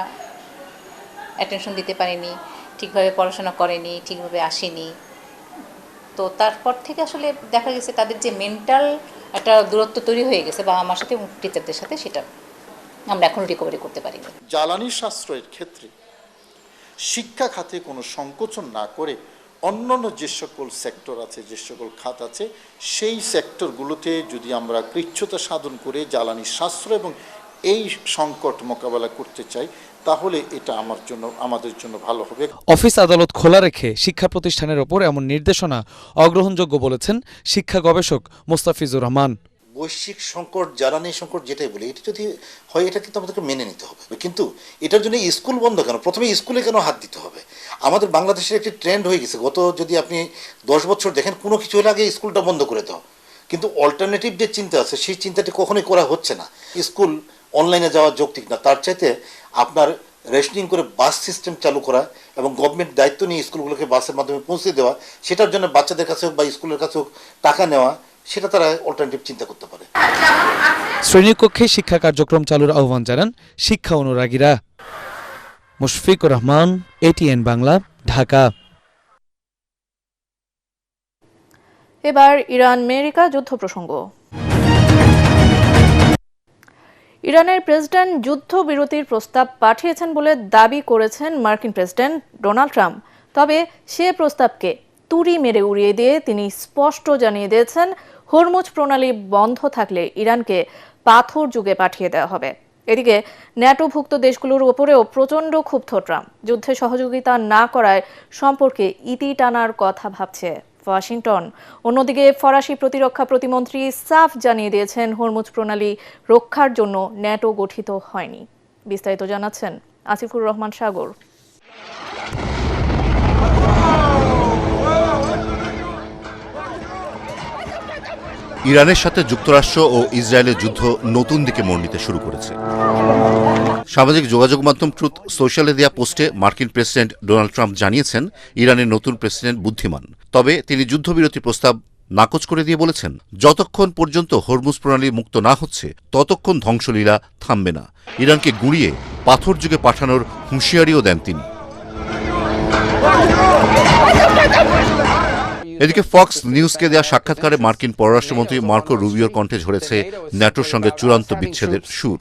S29: অ্যাটেনশন দিতে পারেনি, ঠিকভাবে পড়াশোনা করেনি, ঠিকভাবে আসেনি। তো তারপর থেকে আসলে দেখা গেছে তাদের যে মেন্টাল একটা দূরত্ব তৈরি হয়ে গেছে বাবা মার সাথে এবং টিচারদের সাথে, সেটা আমরা এখন রিকভারি করতে পারি।
S30: জ্বালানি সাশ্রয়ের ক্ষেত্রে শিক্ষা খাতে কোনো সংকোচন না করে অন্যান্য যে সকল সেক্টর আছে, যে সকল খাত আছে, সেই সেক্টরগুলোতে যদি আমরা কৃচ্ছতা সাধন করে জ্বালানি সাশ্রয় এবং এই সংকট মোকাবেলা করতে চাই, তাহলে এটা আমাদের জন্য ভালো হবে।
S6: অফিস আদালত খোলা রেখে শিক্ষা প্রতিষ্ঠানের ওপর এমন নির্দেশনা অগ্রহণযোগ্য বলেছেন শিক্ষা গবেষক মোস্তাফিজুর রহমান।
S30: বৈশ্বিক সংকট, জ্বালানি সংকট যেটাই বলি, এটা যদি হয় এটা কিন্তু আমাদেরকে মেনে নিতে হবে, কিন্তু এটার জন্য স্কুল বন্ধ কেন? প্রথমে স্কুলে কেন হাত দিতে হবে? আমাদের বাংলাদেশের একটি ট্রেন্ড হয়ে গেছে, গত যদি আপনি 10 বছর দেখেন, কোনো কিছু হলে আগে স্কুলটা বন্ধ করে দাও, কিন্তু অল্টারনেটিভ যে চিন্তা আছে সেই চিন্তাটি কখনোই করা হচ্ছে না। স্কুল অনলাইনে যাওয়া যৌক্তিক না, তার চাইতে আপনার রেশনিং করে বাস সিস্টেম চালু করা এবং গভর্নমেন্ট দায়িত্ব নিয়ে স্কুলগুলোকে বাসের মাধ্যমে পৌঁছে দেওয়া, সেটার জন্য বাচ্চাদের কাছে হোক বা স্কুলের কাছে হোক টাকা নেওয়া, সেটা তারা অল্টারনেটিভ চিন্তা করতে পারে।
S6: শ্রেণীকক্ষে শিক্ষা কার্যক্রম চালুর আহ্বান জানান শিক্ষা অনুরাগীরা। মুশফিকুর রহমান, এটিএন বাংলা, ঢাকা।
S1: এবার ইরান আমেরিকা যুদ্ধ প্রসঙ্গ। ইরানের প্রেসিডেন্ট যুদ্ধবিরতির প্রস্তাব পাঠিয়েছেন বলে দাবি করেছেন মার্কিন প্রেসিডেন্ট ডোনাল্ড ট্রাম্প। তবে সে প্রস্তাবকে তুড়ি মেরে উড়িয়ে দিয়ে তিনি স্পষ্ট জানিয়ে দিয়েছেন, হরমুজ প্রণালী বন্ধ থাকলে ইরানকে পাথর যুগে পাঠিয়ে দেওয়া হবে। এদিকে ন্যাটোভুক্ত দেশগুলোর ওপরেও প্রচণ্ড ক্ষুব্ধ ট্রাম্প। যুদ্ধে সহযোগিতা না করায় সম্পর্কে ইতি টানার কথা ভাবছে ওয়াশিংটন। অন্যদিকে ফরাসি প্রতিরক্ষা প্রতিমন্ত্রী সাফ জানিয়ে দিয়েছেন হরমুজ প্রণালী রক্ষার জন্য ন্যাটো গঠিত হয়নি। বিস্তারিত জানাচ্ছেন আসিফুর রহমান সাগর।
S3: ইরানের সাথে যুক্তরাষ্ট্র ও ইসরায়েলের যুদ্ধ নতুন দিকে মোড় নিতে শুরু করেছে। সামাজিক যোগাযোগ মাধ্যম ট্রুথ সোশ্যালে দেয়া পোস্টে মার্কিন প্রেসিডেন্ট ডোনাল্ড ট্রাম্প জানিয়েছেন ইরানের নতুন প্রেসিডেন্ট বুদ্ধিমান, তবে তিনি যুদ্ধবিরতি প্রস্তাব নাকচ করে দিয়ে বলেছেন যতক্ষণ পর্যন্ত হরমুজ প্রণালী মুক্ত না হচ্ছে ততক্ষণ ধ্বংসলীলা থামবে না। ইরানকে গুঁড়িয়ে পাথর যুগে পাঠানোর হুঁশিয়ারিও দেন তিনি। এদিকে ফক্স নিউজকে দেয়া সাক্ষাৎকারে মার্কিন পররাষ্ট্রমন্ত্রী মার্কো রুবিওর কণ্ঠে ঝরেছে ন্যাটোর সঙ্গে চূড়ান্ত বিচ্ছেদের সুর।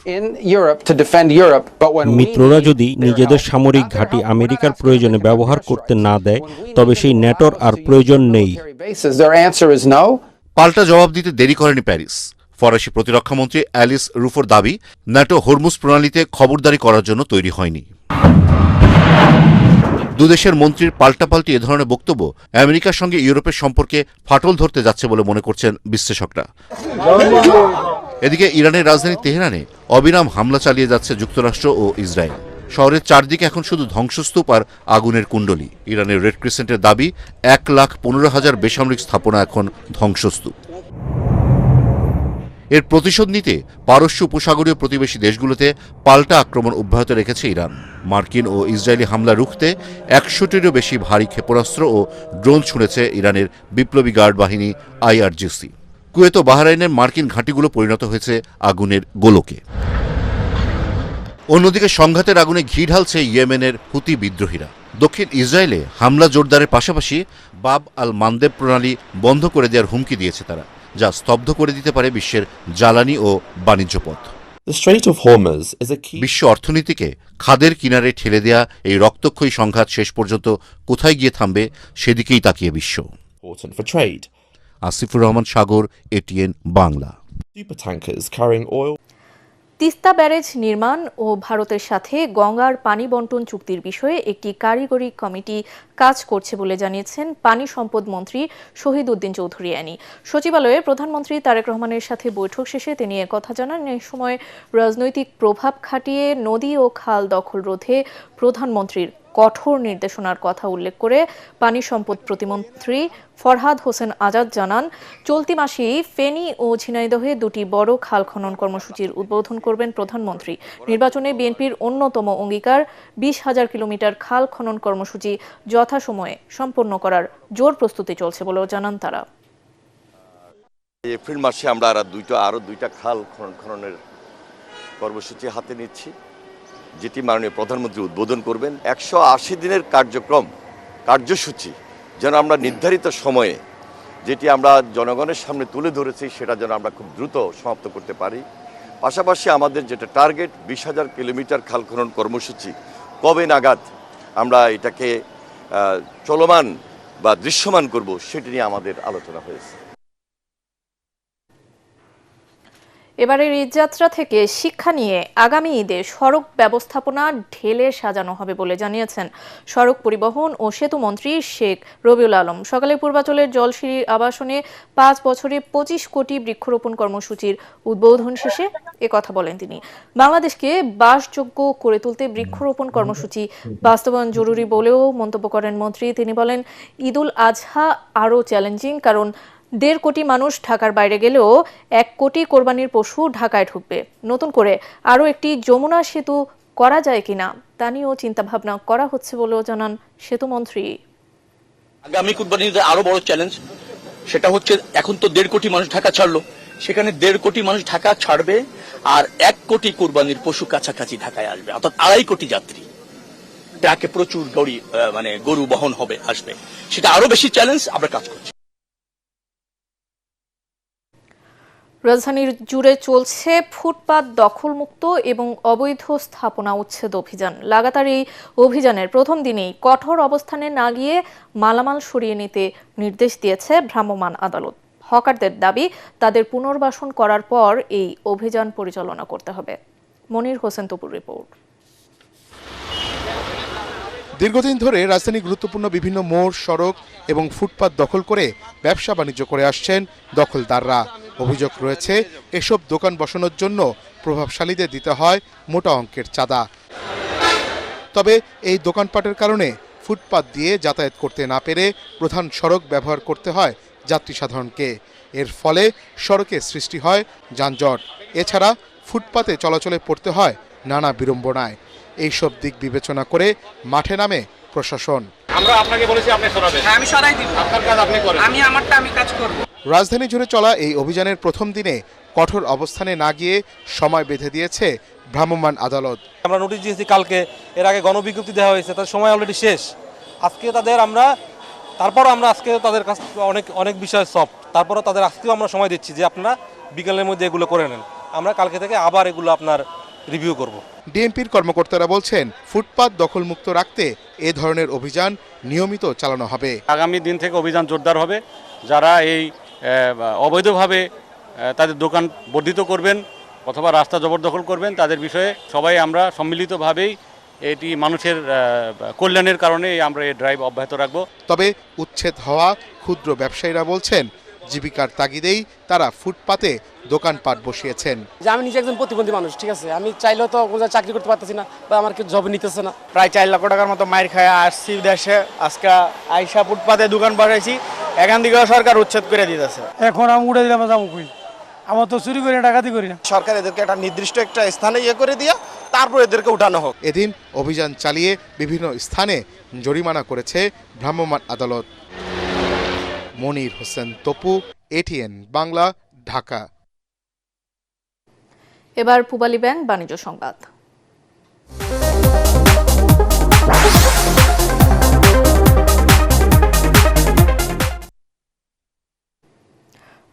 S4: মিত্ররা যদি নিজেদের সামরিক ঘাঁটি আমেরিকার প্রয়োজনে ব্যবহার করতে না দেয় তবে সেই ন্যাটোর আর প্রয়োজন নেই।
S3: পাল্টা জবাব দিতে দেরি করেনি প্যারিস। ফরাসি প্রতিরক্ষামন্ত্রী অ্যালিস রুফোর দাবি, ন্যাটো হরমুজ প্রণালীতে খবরদারি করার জন্য তৈরি হয়নি। দুদেশের মন্ত্রীর পাল্টাপাল্টি এ ধরনের বক্তব্য আমেরিকার সঙ্গে ইউরোপের সম্পর্কে ফাটল ধরতে যাচ্ছে বলে মনে করছেন বিশ্লেষকরা। এদিকে ইরানের রাজধানী তেহরানে অবিরাম হামলা চালিয়ে যাচ্ছে যুক্তরাষ্ট্র ও ইসরায়েল। শহরের চারদিকে এখন শুধু ধ্বংসস্তূপ আর আগুনের কুণ্ডলী। ইরানের রেড ক্রিসেন্টের দাবি 1,15,000 বেসামরিক স্থাপনা এখন ধ্বংসস্তূপ। এর প্রতিশোধ নিতে পারস্য উপসাগরীয় প্রতিবেশী দেশগুলোতে পাল্টা আক্রমণ অব্যাহত রেখেছে ইরান। মার্কিন ও ইসরায়েলি হামলা রুখতে 100টিরও বেশি ভারী ক্ষেপণাস্ত্র ও ড্রোন ছুঁড়েছে ইরানের বিপ্লবী গার্ড বাহিনী IRGC। কুয়েত ও বাহরাইনের মার্কিন ঘাঁটিগুলো পরিণত হয়েছে আগুনের গোলকে। অন্যদিকে সংঘাতের আগুনে ঘি ঢালছে ইয়েমেনের হুতি বিদ্রোহীরা। দক্ষিণ ইসরায়েলে হামলা জোরদারের পাশাপাশি বাব আল মানদেব প্রণালী বন্ধ করে দেওয়ার হুমকি দিয়েছে তারা, যা স্তব্ধ করে দিতে পারে বিশ্বের জ্বালানি ও বাণিজ্য পথ। বিশ্ব অর্থনীতিকে খাদের কিনারে ঠেলে দেয়া এই রক্তক্ষয়ী সংঘাত শেষ পর্যন্ত কোথায় গিয়ে থামবে সেদিকেই তাকিয়ে বিশ্ব। আসিফুর রহমান সাগর, ATN বাংলা।
S1: তিস্তা ব্যারেজ নির্মাণ ও ভারতের সাথে গঙ্গার পানি বন্টন চুক্তির বিষয়ে একটি কারিগরি কমিটি কাজ করছে বলে জানিয়েছেন পানি সম্পদ মন্ত্রী শহীদ উদ্দিন চৌধুরী আনি। সচিবালয়ে প্রধানমন্ত্রী তারেক রহমানের সাথে বৈঠক শেষে তিনি কথা জানান। এই সময় রাজনৈতিক প্রভাব খাটিয়ে নদী ও খাল দখল রোধে প্রধানমন্ত্রীর কঠোর নির্দেশনার কথা উল্লেখ করে পানি সম্পদ প্রতিমন্ত্রী ফরহাদ হোসেন আজাদ জানান, চলতি মাসেই ফেনী ও ঝিনাইদহে দুটি বড় খাল খনন কর্মসূচির উদ্বোধন করবেন প্রধানমন্ত্রী। নির্বাচনে বিএনপির অন্যতম অঙ্গীকার 20,000 কিলোমিটার খাল খনন কর্মসূচি যথাসময়ে সম্পন্ন করার জোর প্রস্তুতি চলছে বলেও জানান তারা।
S9: এপ্রিল মাসে আমরা আরো দুইটা খাল খননের কর্মসূচি হাতে নিচ্ছি, যেটি মাননীয় প্রধানমন্ত্রী উদ্বোধন করবেন। 180 দিনের কার্যসূচি যেন আমরা নির্ধারিত সময়ে, যেটি আমরা জনগণের সামনে তুলে ধরেছি, সেটা যেন আমরা খুব দ্রুত সমাপ্ত করতে পারি। পাশাপাশি আমাদের যেটা টার্গেট 20,000 কিলোমিটার খাল খনন কর্মসূচি, কবে নাগাদ আমরা এটাকে চলমান বা দৃশ্যমান করব, সেটি নিয়ে আমাদের আলোচনা হয়েছে।
S1: এবারের ঈদযাত্রা থেকে শিক্ষা নিয়ে আগামী ঈদে সড়ক ব্যবস্থাপনা ঢেলে সাজানো হবে বলে জানিয়েছেন সড়ক পরিবহন ও সেতু মন্ত্রী শেখ রবিউল আলম। সকালে পূর্বাচলের জলসিঁড়ি আবাসনে 5 বছরে 25 কোটি বৃক্ষরোপণ কর্মসূচির উদ্বোধন শেষে একথা বলেন তিনি। বাংলাদেশকে বাসযোগ্য করে তুলতে বৃক্ষরোপণ কর্মসূচি বাস্তবায়ন জরুরি বলেও মন্তব্য করেন মন্ত্রী। তিনি বলেন, ঈদুল আজহা আরও চ্যালেঞ্জিং, কারণ 1.5 কোটি মানুষ ঢাকার বাইরে গেলেও 1 কোটি কোরবানির পশু ঢাকায় ঢুকবে। নতুন করে আরও একটি যমুনা সেতু করা যায় কিনা তা নিয়েও চিন্তাভাবনা করা হচ্ছে বলেও জানান সেতুমন্ত্রী।
S10: আগামী কোরবানিতে আরো বড় চ্যালেঞ্জ সেটা হচ্ছে, এখন তো 1.5 কোটি মানুষ ঢাকা ছাড়লো, সেখানে 1.5 কোটি মানুষ ঢাকা ছাড়বে আর 1 কোটি কোরবানির পশু কাছাকাছি ঢাকায় আসবে, অর্থাৎ 2.5 কোটি যাত্রী ট্রাকে প্রচুর গরু বহন হবে আসবে, সেটা আরো বেশি চ্যালেঞ্জ। আমরা কাজ করছি।
S1: রাজধানীর জুড়ে চলছে ফুটপাত দখলমুক্ত এবং অবৈধ স্থাপনা উচ্ছেদ অভিযান। লাগাতার এই অভিযানের প্রথম দিনেই কঠোর অবস্থানে না গিয়ে মালামাল সরিয়ে নিতে নির্দেশ দিয়েছে ভ্রাম্যমাণ আদালত। হকারদের দাবি, তাদের পুনর্বাসন করার পর এই অভিযান পরিচালনা করতে হবে। মনির হোসেন তপুর রিপোর্ট।
S11: দীর্ঘদিন ধরে রাজধানী গুরুত্বপূর্ণ বিভিন্ন মোড়, সড়ক এবং ফুটপাত দখল করে ব্যবসা বাণিজ্য করে আসছেন দখলদাররা। অভিযোগ রয়েছে এসব দোকান বসানোর জন্য প্রভাবশালীদের দিতে হয় মোটা অঙ্কের চাঁদা। তবে এই দোকানপাটের কারণে ফুটপাত দিয়ে যাতায়াত করতে না পেরে প্রধান সড়ক ব্যবহার করতে হয় যাত্রী সাধারণকে। এর ফলে সড়কে সৃষ্টি হয় যানজট। এছাড়া ফুটপাতে চলাচলে পড়তে হয় নানা বিড়ম্বনায়। এইসব দিক বিবেচনা করে মাঠে নামে প্রশাসন।
S12: আমরা আপনাকে বলেছি আপনি সরাবেন। হ্যাঁ, আমি সরাই দিব। আপনার কাজ আপনি করেন। আমি আমারটা আমি কাজ করব।
S11: রাজধানী জুড়ে চলা এই অভিযানের প্রথম দিনে কঠোর অবস্থানে না গিয়ে সময় বেঁধে দিয়েছে ভ্রাম্যমাণ আদালত।
S13: আমরা নোটিশ দিয়েছি কালকে, এর আগে গণবিজ্ঞপ্তি দেওয়া হয়েছে, তার সময় অলরেডি শেষ। আজকে তারপরও আমরা আজকে তাদের কাছ থেকে অনেক বিষয় সফট, তারপরও তাদের আজকেও আমরা সময় দিচ্ছি যে আপনারা বিকেলের মধ্যে এগুলো করে নেন। আমরা কালকে থেকে আবার এগুলো আপনার রিভিউ করব।
S11: ডিএমপির কর্মকর্তারা বলছেন, ফুটপাত দখলমুক্ত রাখতে এ ধরনের অভিযান নিয়মিত চালানো হবে।
S12: আগামী দিন থেকে অভিযান জোরদার হবে। যারা এই অবৈধভাবে তাদের দোকান বর্ধিত করবেন অথবা রাস্তা জবরদখল করবেন, তাদের বিষয়ে সবাই আমরা সম্মিলিতভাবেই এটি মানুষের কল্যাণের কারণে আমরা এই ড্রাইভ অব্যাহত রাখব।
S11: তবে উচ্ছেদ হওয়া ক্ষুদ্র ব্যবসায়ীরা বলছেন, জীবিকার তাগিদেই তারা ফুটপাতে দোকানপাট বসিয়েছেন।
S14: যে আমি নিজে একজন প্রতিবন্ধী মানুষ, ঠিক আছে, আমি চাইলেও তো চাকরি করতে পারতেছি না বা আমার কেউ জব নিতেছে না।
S27: প্রায় 4 লক্ষ টাকার মতো মাইর খায় আসছি দেশে। আজকে আইসা ফুটপাতে দোকান বাড়াইছি, এখান থেকে সরকার উচ্ছেদ করে দিতেছে।
S14: এখন আমি উড়ে দিলাম, যাবো কই? আমার তো চুরি করি না, ডাকাতি করি না।
S27: সরকার এদেরকে একটা নির্দিষ্ট একটা স্থানে করে দিয়া তারপর এদেরকে উঠানো হোক।
S11: এদিন অভিযান চালিয়ে বিভিন্ন স্থানে জরিমানা করেছে ভ্রাম্যমাণ আদালত। মনির হোসেন তপু, এটিএন বাংলা, ঢাকা।
S1: এবার পূবালী ব্যাংক বাণিজ্য সংবাদ।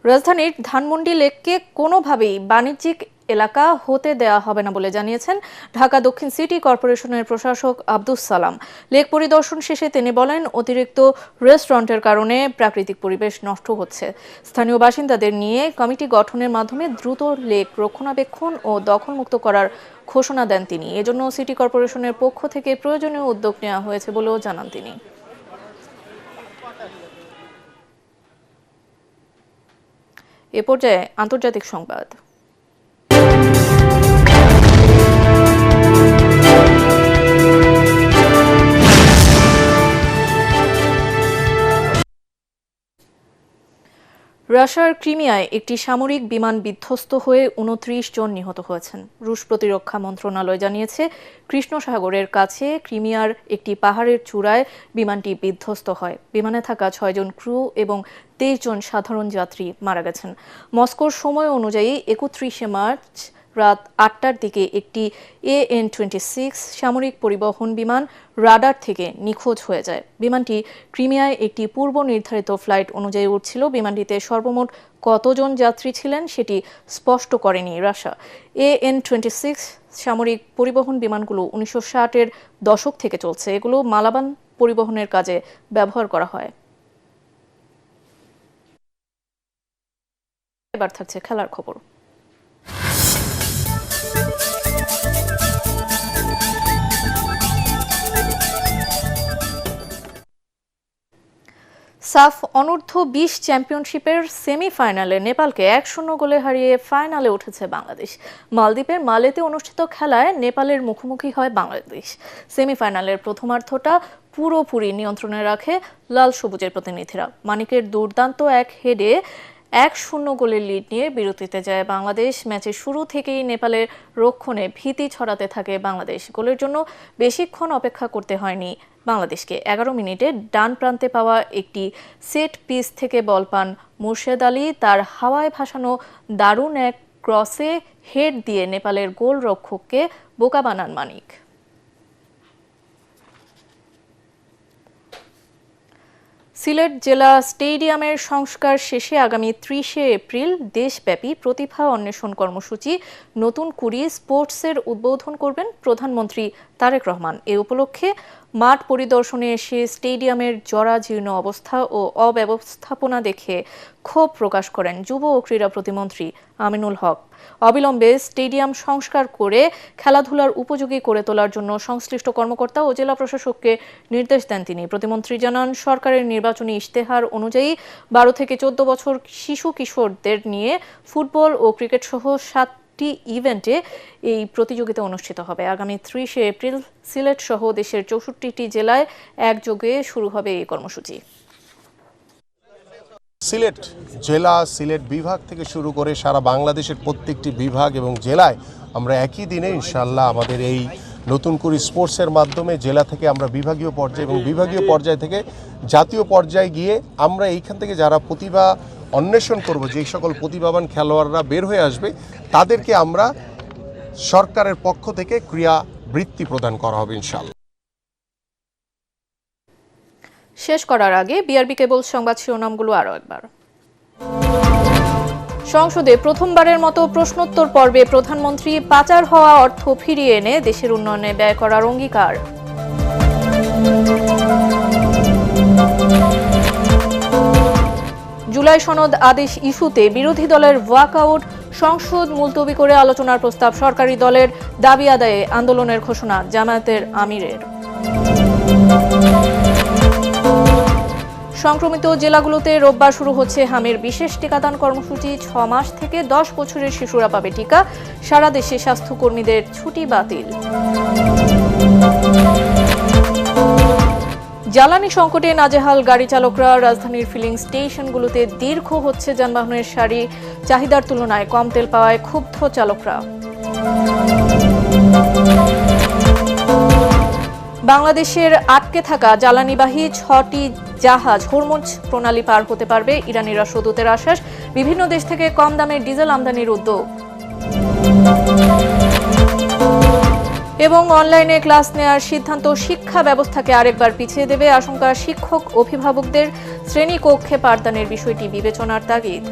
S1: রাজধানীর ধানমন্ডি লেককে কোনোভাবেই বাণিজ্যিক এলাকা হতে দেওয়া হবে না বলে জানিয়েছেন ঢাকা দক্ষিণ সিটি কর্পোরেশনের প্রশাসক আব্দুস সালাম। লেক পরিদর্শন শেষে তিনি বলেন, অতিরিক্ত রেস্টুরেন্টের কারণে প্রাকৃতিক পরিবেশ নষ্ট হচ্ছে। স্থানীয় বাসিন্দাদের নিয়ে কমিটি গঠনের মাধ্যমে দ্রুত লেক রক্ষণাবেক্ষণ ও দখলমুক্ত করার ঘোষণা দেন তিনি। এজন্য সিটি কর্পোরেশনের পক্ষ থেকে প্রয়োজনীয় উদ্যোগ নেওয়া হয়েছে বলেও জানান তিনি। এ পর্যায়ে আন্তর্জাতিক সংবাদ। রাশিয়ার ক্রিমিয়ায় একটি সামরিক বিমান বিধ্বস্ত হয়ে 29 জন নিহত হয়েছেন। রুশ প্রতিরক্ষা মন্ত্রণালয় জানিয়েছে, কৃষ্ণ সাগরের কাছে ক্রিমিয়ার একটি পাহাড়ের চূড়ায় বিমানটি বিধ্বস্ত হয়। বিমানে থাকা 6 জন ক্রু এবং 23 জন সাধারণ যাত্রী মারা গেছেন। মস্কোর সময় অনুযায়ী 31 মার্চ রাত 8টার দিকে একটি AN-26 সামরিক পরিবহন বিমান রাডার থেকে নিখোঁজ হয়ে যায়। বিমানটি ক্রিমিয়ায় একটি পূর্ব নির্ধারিত ফ্লাইট অনুযায়ী উঠছিল। বিমানটিতে সর্বমোট কতজন যাত্রী ছিলেন সেটি স্পষ্ট করেনি রাশিয়া। AN-26 সামরিক পরিবহন বিমানগুলো 1960-এর দশক থেকে চলছে। এগুলো মালাবান পরিবহনের কাজে ব্যবহার করা হয়। এবার থাকছে খেলার খবর। সাফ অনূর্ধ্ব 20 চ্যাম্পিয়নশিপের সেমিফাইনালে নেপালকে 1-0 গোলে হারিয়ে ফাইনালে উঠেছে বাংলাদেশ। মালদ্বীপের মালেতে অনুষ্ঠিত খেলায় নেপালের মুখোমুখি হয় বাংলাদেশ। সেমিফাইনালের প্রথমার্ধটা পুরোপুরি নিয়ন্ত্রণে রাখে লাল সবুজের প্রতিনিধিরা। মানিকের দুর্দান্ত এক হেডে 1-0 গোলের লিড নিয়ে বিরতিতে যায় বাংলাদেশ। ম্যাচের শুরু থেকেই নেপালের রক্ষণে ভীতি ছড়াতে থাকে বাংলাদেশ। গোলের জন্য বেশিক্ষণ অপেক্ষা করতে হয়নি বাংলাদেশকে। 11 মিনিটে ডান প্রান্তে পাওয়া একটি সেট পিস থেকে বল পান মুর্শেদ আলী। তার হাওয়ায় ভাসানো দারুণ এক ক্রসে হেড দিয়ে নেপালের গোলরক্ষককে বোকা বানান মানিক। সিলেট জেলা স্টেডিয়ামের সংস্কার শেষে আগামী 30শে এপ্রিল দেশব্যাপী প্রতিভা অন্বেষণ কর্মসূচি নতুন কুড়ি স্পোর্টসের উদ্বোধন করবেন প্রধানমন্ত্রী তারেক রহমান। এ উপলক্ষে মাঠ পরিদর্শনে এসে স্টেডিয়ামের জরাজীর্ণ অবস্থা ও অব্যবস্থাপনা দেখে ক্ষোভ প্রকাশ করেন যুব ও ক্রীড়া প্রতিমন্ত্রী আমিনুল হক। অবিলম্বে স্টেডিয়াম সংস্কার করে খেলাধুলার উপযোগী করে তোলার জন্য সংশ্লিষ্ট কর্মকর্তা ও জেলা প্রশাসককে নির্দেশ দেন তিনি। প্রতিমন্ত্রী জানান, সরকারের নির্বাচনী ইশতেহার অনুযায়ী 12 থেকে 14 বছর শিশু কিশোরদের নিয়ে ফুটবল ও ক্রিকেট সহ 7টি ইভেন্টে এই প্রতিযোগিতা অনুষ্ঠিত হবে। আগামী 30 এপ্রিল সিলেট সহ দেশের 64টি জেলায় একযোগে শুরু হবে এই কর্মসূচি।
S8: সিলেট জেলা, সিলেট বিভাগ থেকে শুরু করে সারা বাংলাদেশের প্রত্যেকটি বিভাগ এবং জেলায় আমরা একই দিনে ইনশাআল্লাহ আমাদের এই নতুন করে স্পোর্টসের মাধ্যমে জেলা থেকে আমরা বিভাগীয় পর্যায়ে এবং বিভাগীয় পর্যায় থেকে জাতীয় পর্যায়ে গিয়ে আমরা এইখান থেকে যারা প্রতিভা অন্বেষণ করব, যেই সকল প্রতিভাবান খেলোয়াড়রা বের হয়ে আসবে তাদেরকে আমরা সরকারের পক্ষ থেকে ক্রীড়া বৃত্তি প্রদান করা হবে ইনশাআল্লাহ।
S1: শেষ করার আগে বিআরবি কেবল সংবাদ শিরোনামগুলো আরও একবার। সংসদে প্রথমবারের মতো প্রশ্নোত্তর পর্বে প্রধানমন্ত্রী পাচার হওয়া অর্থ ফিরিয়ে এনে দেশের উন্নয়নে ব্যয় করার অঙ্গীকার। জুলাই সনদ আদেশ ইস্যুতে বিরোধী দলের ওয়াকআউট, সংসদ মুলতবি করে আলোচনার প্রস্তাব। সরকারি দলের দাবি আদায়ে আন্দোলনের ঘোষণা জামায়াতের আমিরের। সংক্রমিত জেলাগুলোতে রোববার শুরু হচ্ছে হামির বিশেষ টিকাদান কর্মসূচি। 6 মাস থেকে 10 বছরের শিশুরা পাবে টিকা। সারা দেশে স্বাস্থ্যকর্মীদের ছুটি বাতিল। জ্বালানি সংকটে নাজেহাল গাড়ি চালকরা। রাজধানীর ফিলিং স্টেশনগুলোতে দীর্ঘ হচ্ছে যানবাহনের সারি। চাহিদার তুলনায় কম তেল পাওয়ায় ক্ষুব্ধ চালকরা। বাংলাদেশের আটকে থাকা জ্বালানিবাহী 6টি জাহাজ হরমুজ প্রণালী পার হতে পারবে। ইরানি রাষ্ট্রদূতের আশ্বাস। বিভিন্ন দেশ থেকে কম দামে ডিজেল আমদানির উদ্যোগ। এবং অনলাইনে ক্লাস নেওয়ার সিদ্ধান্ত শিক্ষা ব্যবস্থাকে আরেকবার পিছিয়ে দেবে। আশঙ্কা শিক্ষক অভিভাবকদের। শ্রেণীকক্ষে পাঠদানের বিষয়টি বিবেচনার তাগিদ।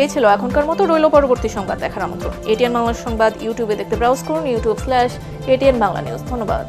S1: এই ছিল এখনকার মতো। রইল পরবর্তী সংবাদ দেখার আমন্ত্রণ। এটিএন বাংলা সংবাদ ইউটিউবে দেখতে ব্রাউজ করুন youtube/ATN বাংলা নিউজ। ধন্যবাদ।